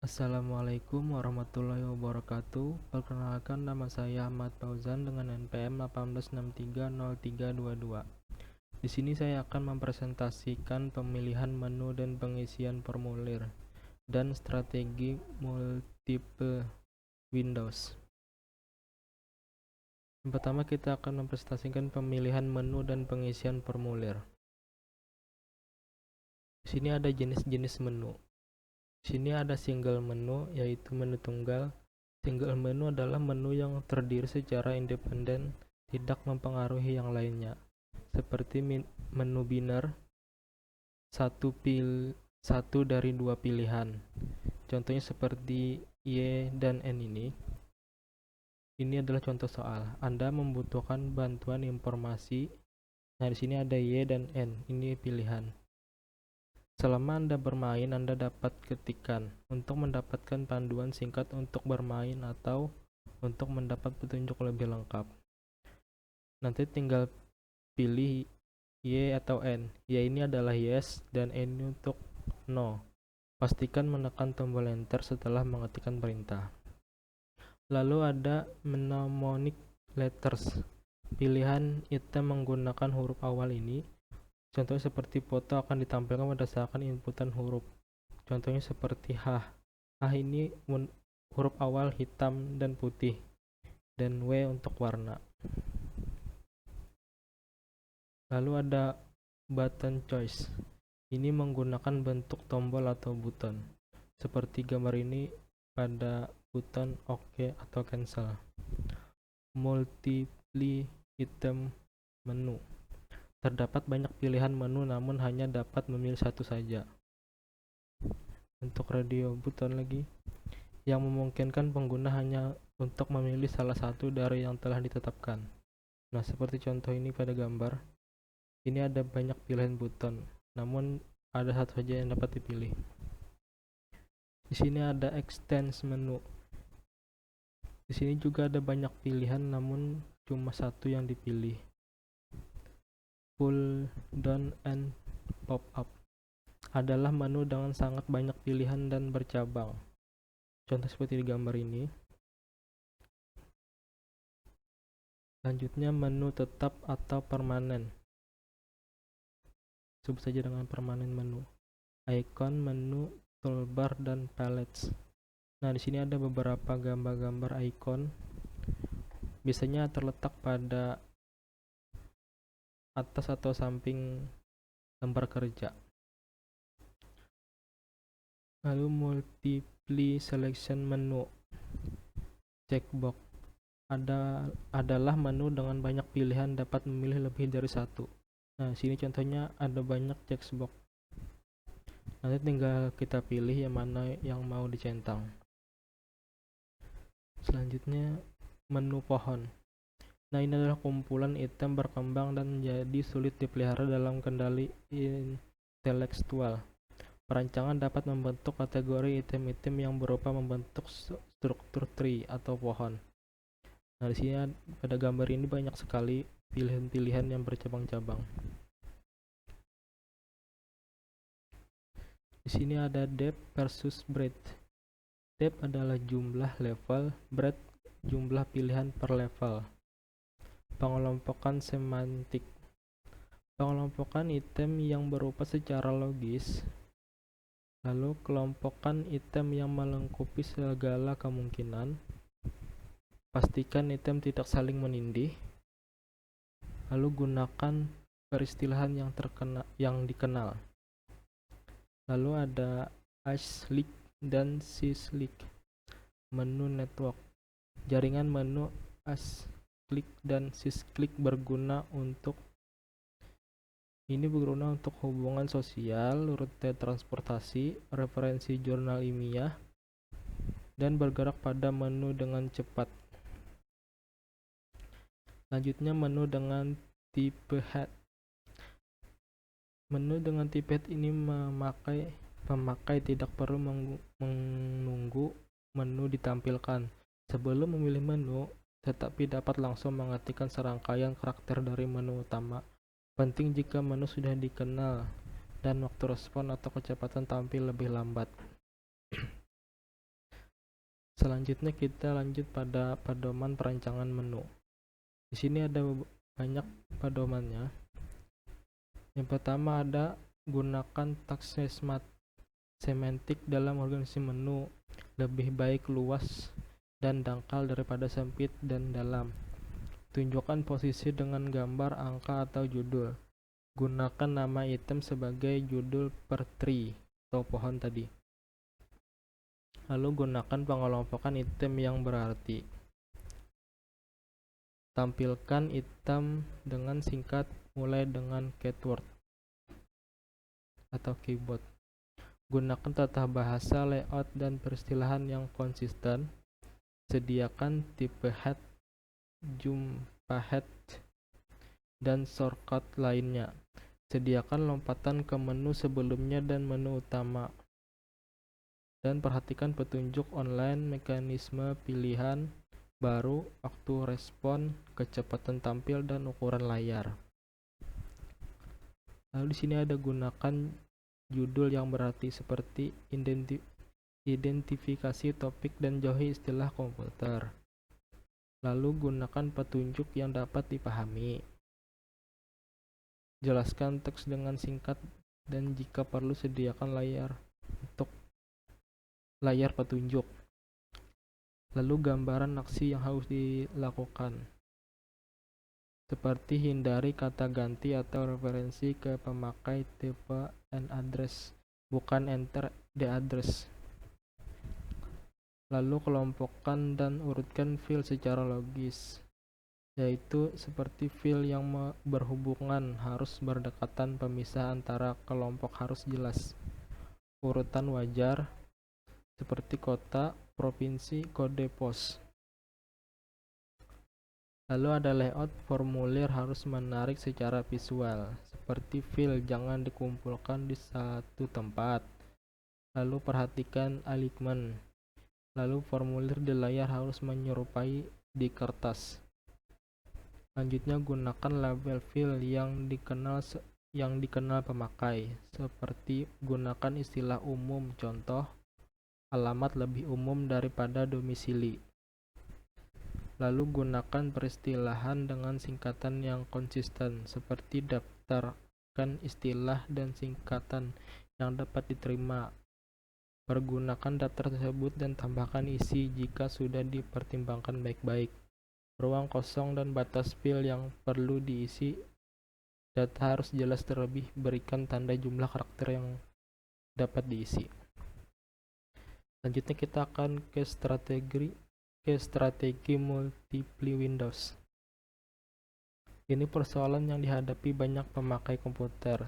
Assalamualaikum warahmatullahi wabarakatuh. Perkenalkan, nama saya Ahmad Fauzan dengan NPM 18630322. Di sini saya akan mempresentasikan pemilihan menu dan pengisian formulir dan strategi multiple Windows. Yang pertama, kita akan mempresentasikan pemilihan menu dan pengisian formulir. Di sini ada jenis-jenis menu. Di sini ada single menu, yaitu menu tunggal. Single menu adalah menu yang terdiri secara independen, tidak mempengaruhi yang lainnya, seperti menu binary, satu dari dua pilihan. Contohnya seperti Y dan N ini. Ini adalah contoh soal. Anda membutuhkan bantuan informasi. Nah, di sini ada Y dan N. Ini pilihan. Selama Anda bermain, Anda dapat ketikkan untuk mendapatkan panduan singkat untuk bermain atau untuk mendapat petunjuk lebih lengkap. Nanti tinggal pilih Y atau N. Y ini adalah yes dan N ini untuk no. Pastikan menekan tombol enter setelah mengetikkan perintah. Lalu ada mnemonic letters. Pilihan item menggunakan huruf awal ini. Contohnya seperti foto akan ditampilkan berdasarkan inputan huruf. Contohnya seperti H. H ini huruf awal hitam dan putih. Dan W untuk warna. Lalu ada button choice. Ini menggunakan bentuk tombol atau button. Seperti gambar ini pada button OK atau cancel. Multiple item menu. Terdapat banyak pilihan menu namun hanya dapat memilih satu saja. Untuk radio button lagi, yang memungkinkan pengguna hanya untuk memilih salah satu dari yang telah ditetapkan. Nah, seperti contoh ini pada gambar. Ini ada banyak pilihan button, namun ada satu saja yang dapat dipilih. Di sini ada extends menu. Di sini juga ada banyak pilihan namun cuma satu yang dipilih. Pull down and pop up adalah menu dengan sangat banyak pilihan dan bercabang. Contoh seperti di gambar ini. Selanjutnya menu tetap atau permanen. Sebut saja dengan permanen menu. Icon, menu, toolbar, dan palettes. Nah, di sini ada beberapa gambar-gambar icon. Biasanya terletak pada atas atau samping lembar kerja. Lalu multiple selection menu. Checkbox adalah menu dengan banyak pilihan, dapat memilih lebih dari satu. Nah, sini contohnya ada banyak checkbox. Nanti tinggal kita pilih yang mana yang mau dicentang. Selanjutnya menu pohon. Nah, ini adalah kumpulan item berkembang dan menjadi sulit dipelihara dalam kendali intelektual. Perancangan dapat membentuk kategori item-item yang berupa membentuk struktur tree atau pohon. Nah, di sini pada gambar ini banyak sekali pilihan-pilihan yang bercabang-cabang. Di sini ada depth versus breadth. Depth adalah jumlah level, breadth jumlah pilihan per level. Pengelompokan semantik. Pengelompokan item yang berupa secara logis. Lalu kelompokkan item yang melengkapi segala kemungkinan. Pastikan item tidak saling menindih. Lalu gunakan peristilahan yang dikenal. Lalu ada ASLIC dan SYSLIC. Menu network. Jaringan menu ASLIC dan SYSLIC berguna untuk hubungan sosial, rute transportasi, referensi jurnal ilmiah, dan bergerak pada menu dengan cepat. Selanjutnya menu dengan tipe head. Menu dengan tipe head ini pemakai tidak perlu menunggu menu ditampilkan sebelum memilih menu, tetapi dapat langsung mengetikkan serangkaian karakter dari menu utama. Penting jika menu sudah dikenal dan waktu respon atau kecepatan tampil lebih lambat. Selanjutnya kita lanjut pada pedoman perancangan menu. Di sini ada banyak pedomannya. Yang pertama ada gunakan teks semantik dalam organisasi menu. Lebih baik luas dan dangkal daripada sempit dan dalam. Tunjukkan posisi dengan gambar, angka, atau judul. Gunakan nama item sebagai judul per tree atau pohon tadi. Lalu gunakan pengelompokan item yang berarti. Tampilkan item dengan singkat mulai dengan keyword atau keyword. Gunakan tata bahasa, layout, dan peristilahan yang konsisten. Sediakan tipe head, jumpa head, dan shortcut lainnya. Sediakan lompatan ke menu sebelumnya dan menu utama. Dan perhatikan petunjuk online, mekanisme pilihan baru, waktu respon, kecepatan tampil, dan ukuran layar. Lalu di sini ada gunakan judul yang berarti seperti identifikasi topik dan jauhi istilah komputer. Lalu gunakan petunjuk yang dapat dipahami. Jelaskan teks dengan singkat dan jika perlu sediakan layar untuk layar petunjuk. Lalu gambaran aksi yang harus dilakukan. Seperti hindari kata ganti atau referensi ke pemakai tipe and address, bukan enter the address. Lalu kelompokkan dan urutkan file secara logis, yaitu seperti file yang berhubungan harus berdekatan, pemisah antara kelompok harus jelas. Urutan wajar seperti kota, provinsi, kode pos. Lalu ada layout formulir harus menarik secara visual, seperti file jangan dikumpulkan di satu tempat. Lalu perhatikan alignment. Lalu formulir di layar harus menyerupai di kertas. Selanjutnya gunakan label file yang dikenal pemakai, seperti gunakan istilah umum, contoh alamat lebih umum daripada domisili. Lalu gunakan peristilahan dengan singkatan yang konsisten, seperti daftarkan istilah dan singkatan yang dapat diterima. Pergunakan daftar tersebut dan tambahkan isi jika sudah dipertimbangkan baik-baik. Ruang kosong dan batas file yang perlu diisi. Data harus jelas terlebih, berikan tanda jumlah karakter yang dapat diisi. Selanjutnya kita akan ke strategi multiply windows. Ini persoalan yang dihadapi banyak pemakai komputer,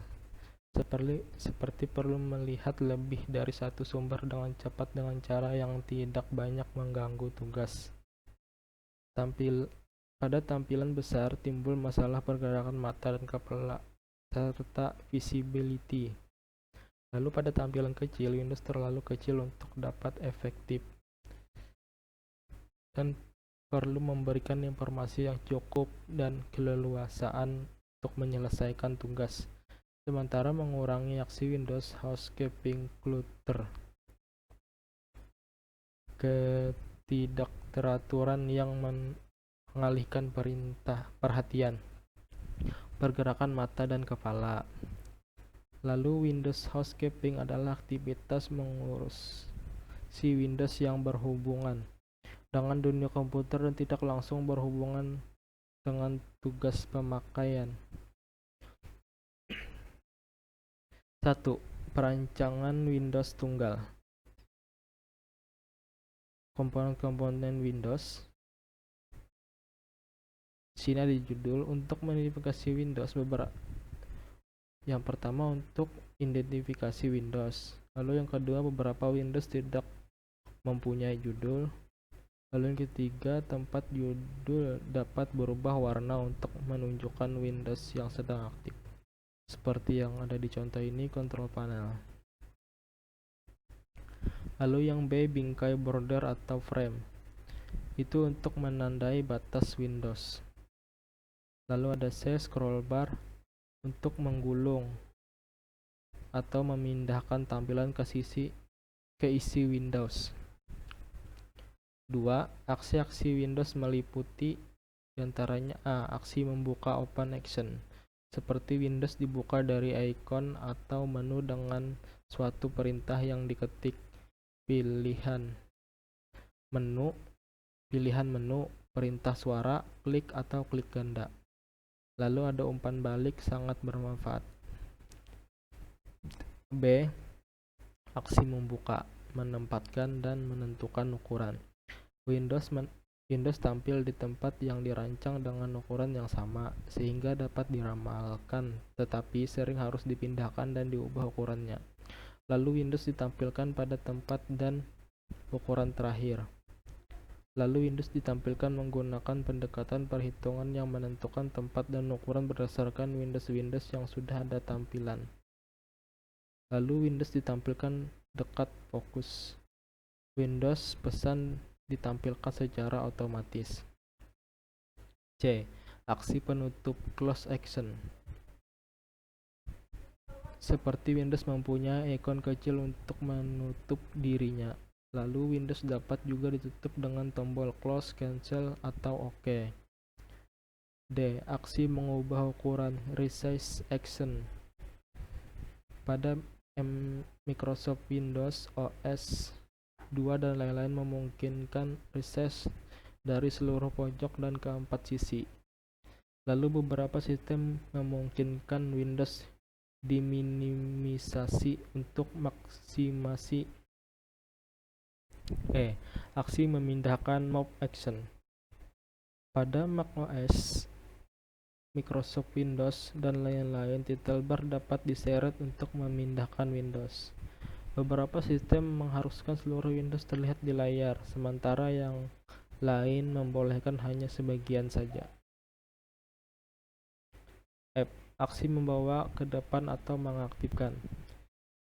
seperti perlu melihat lebih dari satu sumber dengan cepat dengan cara yang tidak banyak mengganggu tugas. Pada tampilan besar timbul masalah pergerakan mata dan kepala serta visibility. Lalu pada tampilan kecil, Windows terlalu kecil untuk dapat efektif dan perlu memberikan informasi yang cukup dan keleluasaan untuk menyelesaikan tugas, sementara mengurangi aksi Windows housekeeping clutter. Ketidakteraturan yang mengalihkan perhatian, pergerakan mata dan kepala. Lalu Windows housekeeping adalah aktivitas mengurus si Windows yang berhubungan dengan dunia komputer dan tidak langsung berhubungan dengan tugas pemakaian. 1. Perancangan Windows tunggal. Komponen-komponen Windows. Sini ada judul untuk mengidentifikasi Windows Yang pertama untuk identifikasi Windows. Lalu yang kedua, beberapa Windows tidak mempunyai judul. Lalu yang ketiga, tempat judul dapat berubah warna untuk menunjukkan Windows yang sedang aktif. Seperti yang ada di contoh ini, control panel. Lalu yang B, bingkai border atau frame. Itu untuk menandai batas Windows. Lalu ada C, scroll bar untuk menggulung atau memindahkan tampilan ke isi Windows. 2. Aksi-aksi Windows meliputi diantaranya A. Aksi membuka open action, seperti Windows dibuka dari ikon atau menu dengan suatu perintah yang diketik. Pilihan menu, perintah suara, klik atau klik ganda. Lalu ada umpan balik sangat bermanfaat. B. Aksi membuka, menempatkan dan menentukan ukuran. Windows tampil di tempat yang dirancang dengan ukuran yang sama, sehingga dapat diramalkan, tetapi sering harus dipindahkan dan diubah ukurannya. Lalu Windows ditampilkan pada tempat dan ukuran terakhir. Lalu Windows ditampilkan menggunakan pendekatan perhitungan yang menentukan tempat dan ukuran berdasarkan Windows yang sudah ada tampilan. Lalu Windows ditampilkan dekat fokus. Windows pesan ditampilkan secara otomatis. C. Aksi penutup close action. Seperti Windows mempunyai ikon kecil untuk menutup dirinya. Lalu Windows dapat juga ditutup dengan tombol close, cancel, atau OK. D. Aksi mengubah ukuran resize action. Pada Microsoft Windows OS 2 dan lain-lain memungkinkan resize dari seluruh pojok dan keempat sisi. Lalu beberapa sistem memungkinkan Windows diminimisasi untuk maksimasi. Aksi memindahkan move action. Pada macOS, Microsoft Windows, dan lain-lain, title bar dapat diseret untuk memindahkan Windows. Beberapa sistem mengharuskan seluruh Windows terlihat di layar, sementara yang lain membolehkan hanya sebagian saja. F. Aksi membawa ke depan atau mengaktifkan.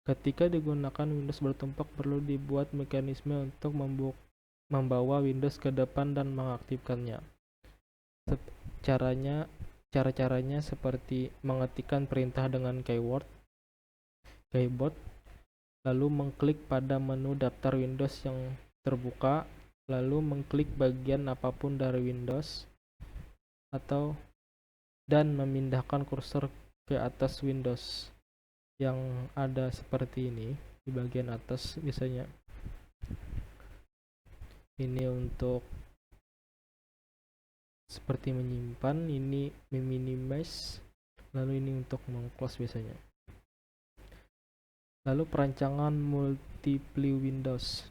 Ketika digunakan Windows bertumpuk, perlu dibuat mekanisme untuk membawa Windows ke depan dan mengaktifkannya. Cara-caranya seperti mengetikkan perintah dengan keyboard, lalu mengklik pada menu daftar Windows yang terbuka, lalu mengklik bagian apapun dari Windows, dan memindahkan kursor ke atas Windows yang ada seperti ini di bagian atas. Biasanya ini untuk seperti menyimpan, ini meminimize, lalu ini untuk mengclose biasanya. Lalu perancangan multiple Windows.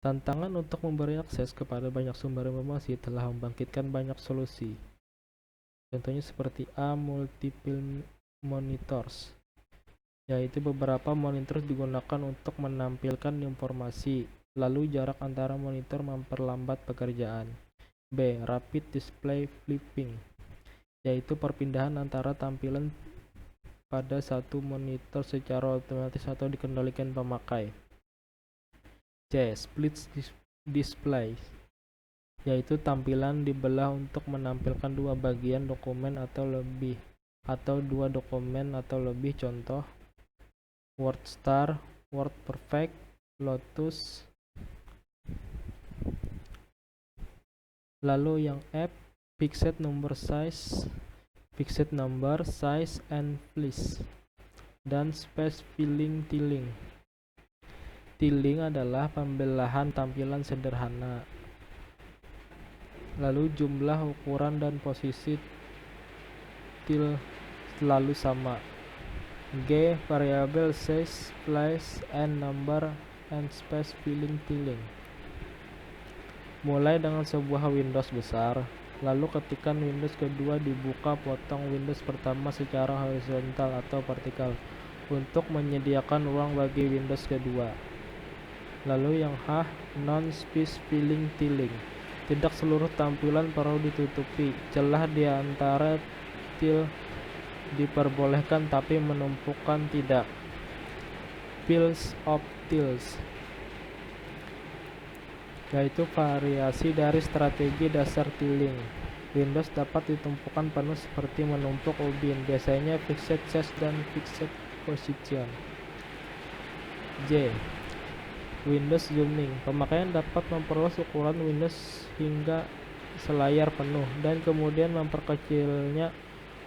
Tantangan untuk memberi akses kepada banyak sumber informasi telah membangkitkan banyak solusi. Contohnya seperti A. Multiple monitors, yaitu beberapa monitor digunakan untuk menampilkan informasi, lalu jarak antara monitor memperlambat pekerjaan. B. Rapid display flipping, yaitu perpindahan antara tampilan pada satu monitor secara otomatis atau dikendalikan pemakai. C. Split display, yaitu tampilan dibelah untuk menampilkan dua bagian dokumen atau lebih, atau dua dokumen atau lebih. Contoh: WordStar, WordPerfect, Lotus. Lalu yang F. Fixed number, size and place, dan space filling tiling. Tiling adalah pembelahan tampilan sederhana. Lalu jumlah, ukuran, dan posisi til selalu sama. G. Variable size, place, and number, and space filling tiling. Mulai dengan sebuah Windows besar, lalu ketikkan Windows kedua dibuka, potong Windows pertama secara horizontal atau vertikal untuk menyediakan ruang bagi Windows kedua. Lalu yang H. Non-space filling tiling. Tidak seluruh tampilan perlu ditutupi. Celah di antara til diperbolehkan, tapi menumpukan tidak. Piles of tils, yaitu variasi dari strategi dasar tiling. Windows dapat ditumpukan penuh seperti menumpuk ubin, biasanya fixed size dan fixed position. J. Windows zooming. Pemakaian dapat memperluas ukuran Windows hingga selayar penuh dan kemudian memperkecilnya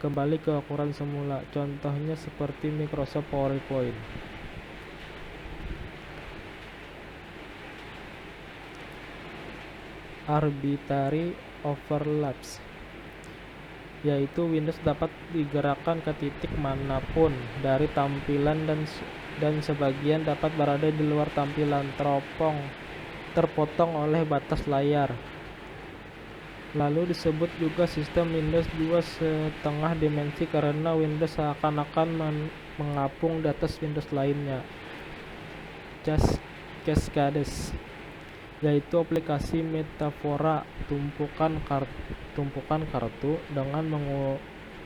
kembali ke ukuran semula. Contohnya seperti Microsoft PowerPoint. Arbitrary overlaps, yaitu Windows dapat digerakkan ke titik manapun dari tampilan dan sebagian dapat berada di luar tampilan, terpotong oleh batas layar. Lalu disebut juga sistem Windows 2,5 dimensi karena Windows seakan-akan mengapung di atas Windows lainnya. Cascades, yaitu aplikasi metafora tumpukan kartu dengan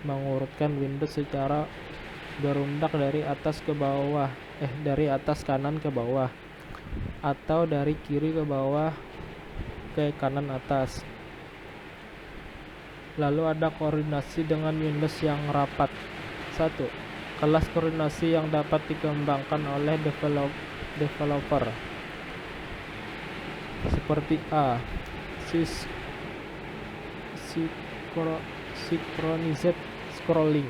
mengurutkan Windows secara berundak dari atas kanan ke bawah atau dari kiri ke bawah ke kanan atas. Lalu ada koordinasi dengan Windows yang rapat. 1. Kelas koordinasi yang dapat dikembangkan oleh developer seperti A. Synchronized scrolling.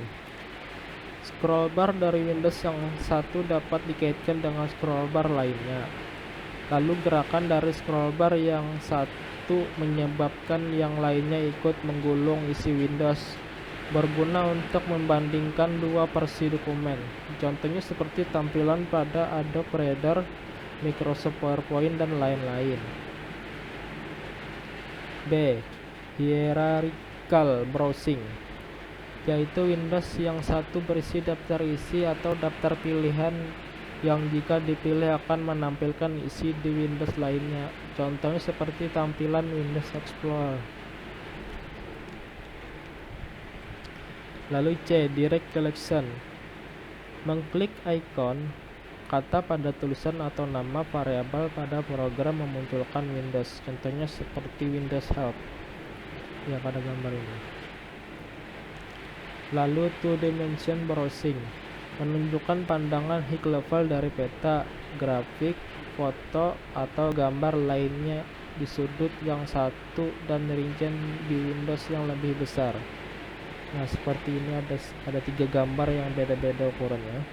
Scrollbar dari Windows yang satu dapat dikaitkan dengan scrollbar lainnya. Lalu gerakan dari scrollbar yang satu menyebabkan yang lainnya ikut menggulung isi Windows, berguna untuk membandingkan dua versi dokumen. Contohnya seperti tampilan pada Adobe Reader, Microsoft PowerPoint, dan lain-lain. B. Hierarchical browsing, yaitu Windows yang satu berisi daftar isi atau daftar pilihan yang jika dipilih akan menampilkan isi di Windows lainnya. Contohnya seperti tampilan Windows Explorer. Lalu C. Direct Collection, mengklik ikon kata pada tulisan atau nama variabel pada program memunculkan Windows. Contohnya seperti Windows Help ya pada gambar ini. Lalu Two Dimension Browsing, menunjukkan pandangan high level dari peta, grafik, foto, atau gambar lainnya di sudut yang satu dan rincian di Windows yang lebih besar. Nah, seperti ini ada 3 gambar yang beda-beda ukurannya.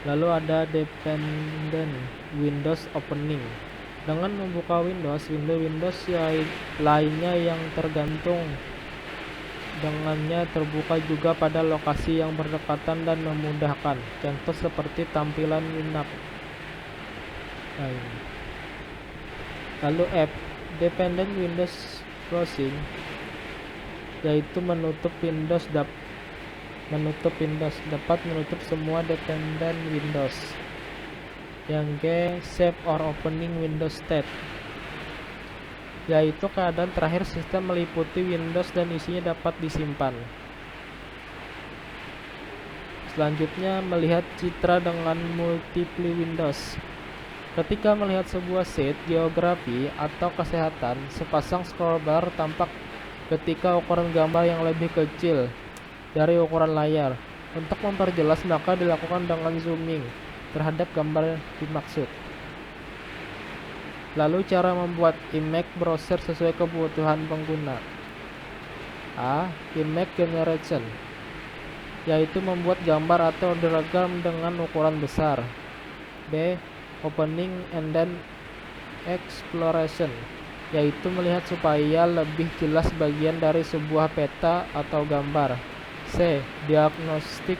Lalu ada Dependent Windows Opening, dengan membuka Windows lainnya yang tergantung dengannya terbuka juga pada lokasi yang berdekatan dan memudahkan. Contoh seperti tampilan Winamp. Lalu F. Dependent Windows Closing, yaitu menutup Windows dapat menutup semua dependent Windows. Yang G. Save or Opening Windows State, yaitu keadaan terakhir sistem meliputi Windows dan isinya dapat disimpan. Selanjutnya, melihat citra dengan multiple Windows. Ketika melihat sebuah sheet geografi atau kesehatan, sepasang scrollbar tampak ketika ukuran gambar yang lebih kecil dari ukuran layar. Untuk memperjelas, maka dilakukan dengan zooming terhadap gambar dimaksud. Lalu cara membuat image browser sesuai kebutuhan pengguna. A. Image generation, yaitu membuat gambar atau diagram dengan ukuran besar. B. Opening and then exploration, yaitu melihat supaya lebih jelas bagian dari sebuah peta atau gambar. C. Diagnostic,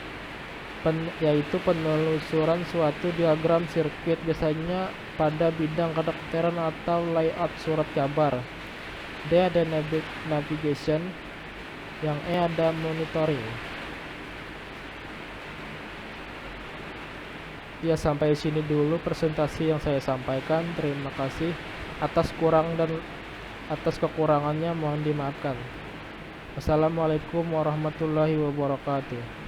yaitu penelusuran suatu diagram sirkuit, biasanya pada bidang kedokteran atau layout surat kabar. D. Ada navigation. Yang E. Ada monitoring. Ya, sampai sini dulu presentasi yang saya sampaikan. Terima kasih. Atas kekurangannya mohon dimaafkan. Wassalamualaikum warahmatullahi wabarakatuh.